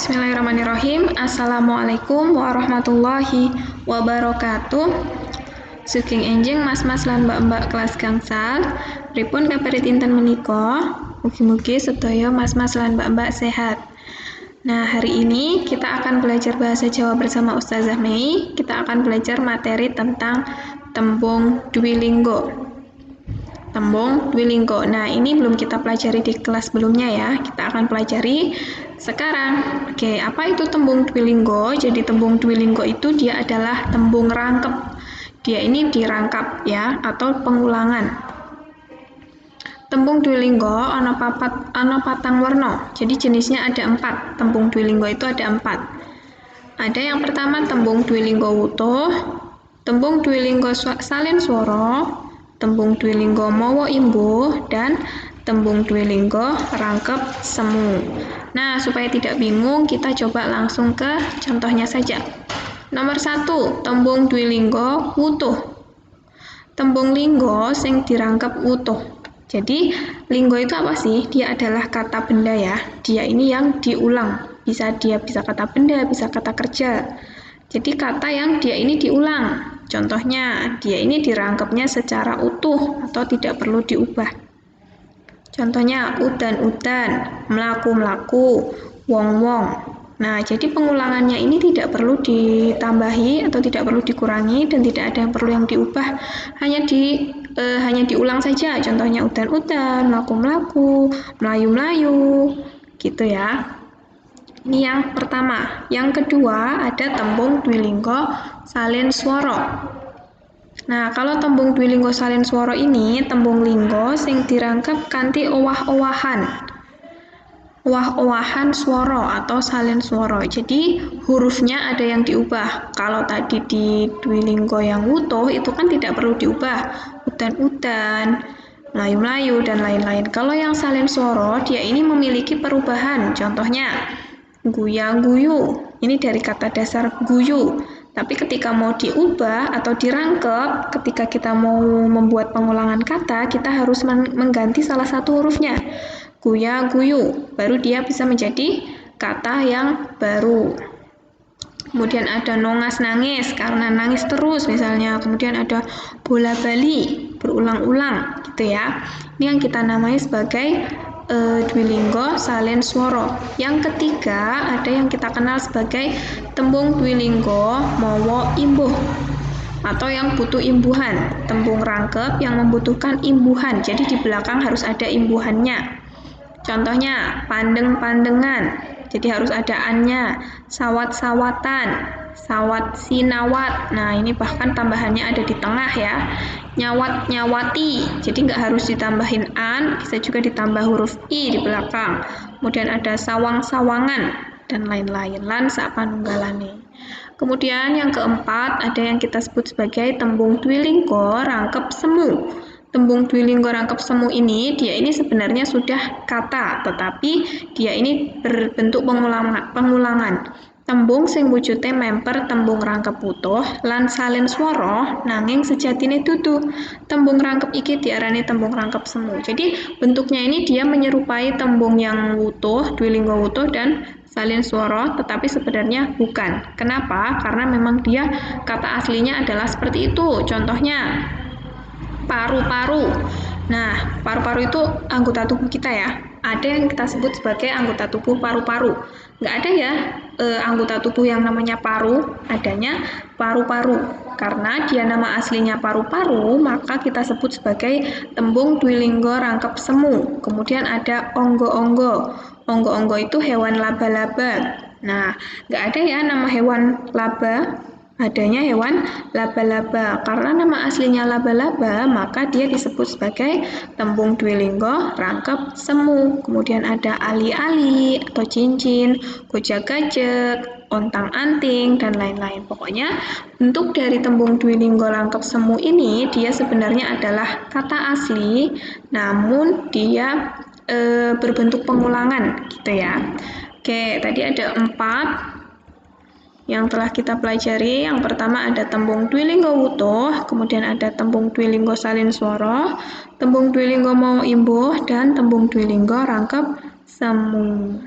Bismillahirrahmanirrahim. Assalamualaikum warahmatullahi wabarakatuh. Sugeng enjing mas-mas lan mbak-mbak kelas gangsal. Pripun kabare dinten menika? Mugi-mugi sedaya mas-mas lan mbak-mbak sehat. Nah, hari ini kita akan belajar bahasa Jawa bersama Ustazah Mei. Kita akan belajar materi tentang tembung dwilinggo. Tembung dwilinggo. Nah, ini belum kita pelajari di kelas sebelumnya ya. Kita akan pelajari sekarang. Oke, apa itu tembung dwilinggo? Jadi tembung dwilinggo itu dia adalah tembung rangkep. Dia ini dirangkap ya, atau pengulangan. Tembung dwilinggo ana patang warna. Jadi jenisnya ada 4. Tembung dwilinggo itu ada 4. Ada yang pertama tembung dwilinggo wutuh, tembung dwilinggo salin swara, tembung dwilinggo mawa imbuh, dan tembung dwilinggo rangkep semu. Nah, supaya tidak bingung, kita coba langsung ke contohnya saja. Nomor 1, tembung dwilinggo wutuh. Tembung linggo sing dirangkep wutuh. Jadi, linggo itu apa sih? Dia adalah kata benda ya. Dia ini yang diulang. Dia bisa kata benda, bisa kata kerja. Jadi kata yang dia ini diulang. Contohnya, dia ini dirangkepnya secara utuh atau tidak perlu diubah. Contohnya, udan-udan, melaku-melaku, wong-wong. Nah, jadi pengulangannya ini tidak perlu ditambahi atau tidak perlu dikurangi dan tidak ada yang perlu yang diubah. Hanya diulang saja. Contohnya, udan-udan, melaku-melaku, melayu-melayu, gitu ya. Ini yang pertama. Yang kedua ada tembung dwilinggo salin swara. Nah, kalau tembung dwilinggo salin swara ini tembung linggo sing dirangkep kanthi owah-owahan. Owah-owahan swara atau salin swara. Jadi hurufnya ada yang diubah. Kalau tadi di dwilinggo yang wutuh itu kan tidak perlu diubah. Udan-udan, melayu-melayu dan lain-lain. Kalau yang salin swara dia ini memiliki perubahan. Contohnya guya-guyu, ini dari kata dasar guyu. Tapi ketika mau diubah atau dirangkep, ketika kita mau membuat pengulangan kata, kita harus mengganti salah satu hurufnya. Guya-guyu, baru dia bisa menjadi kata yang baru. Kemudian ada nongas-nangis, karena nangis terus misalnya. Kemudian ada bola-bali, berulang-ulang, gitu ya. Ini yang kita namai sebagai dwilinggo salin swara. Yang ketiga ada yang kita kenal sebagai tembung dwilinggo mawa imbuh atau yang butuh imbuhan, tembung rangkep yang membutuhkan imbuhan. Jadi di belakang harus ada imbuhannya. Contohnya pandeng-pandengan, jadi harus ada annya. Sawat-sawatan, sawat sinawat. Nah, ini bahkan tambahannya ada di tengah ya. Nyawat-nyawati, jadi nggak harus ditambahin an, bisa juga ditambah huruf i di belakang. Kemudian ada sawang-sawangan dan lain-lain. Lan sapanunggalane. Kemudian yang keempat ada yang kita sebut sebagai tembung dwilinggo rangkep semu. Tembung dwilinggo rangkep semu ini, dia ini sebenarnya sudah kata, tetapi dia ini berbentuk pengulangan. Tembung sing wujude memper tembung rangkep wutuh lan salin swara nanging sejatine dudu. Tembung rangkep iki diarani tembung rangkep semu. Jadi bentuknya ini dia menyerupai tembung yang wutuh, dwilinggo wutuh dan salin swara, tetapi sebenarnya bukan. Kenapa? Karena memang dia kata aslinya adalah seperti itu. Contohnya paru-paru. Nah, paru-paru itu anggota tubuh kita ya. Ada yang kita sebut sebagai anggota tubuh paru-paru. Nggak ada ya anggota tubuh yang namanya paru, adanya paru-paru. Karena dia nama aslinya paru-paru, maka kita sebut sebagai tembung dwilinggo rangkep semu. Kemudian ada onggo-onggo. Onggo-onggo itu hewan laba-laba. Nah, nggak ada ya nama hewan laba, adanya hewan laba-laba. Karena nama aslinya laba-laba, maka dia disebut sebagai tembung dwilinggo rangkep semu. Kemudian ada ali-ali atau cincin, gojek-gajek, ontang-anting, dan lain-lain. Pokoknya bentuk dari tembung dwilinggo rangkep semu ini dia sebenarnya adalah kata asli, namun dia berbentuk pengulangan gitu ya. Oke, tadi ada 4 yang telah kita pelajari. Yang pertama ada tembung dwilinggo wutuh, kemudian ada tembung dwilinggo salin swara, tembung dwilinggo mawa imbuh, dan tembung dwilinggo rangkep semu.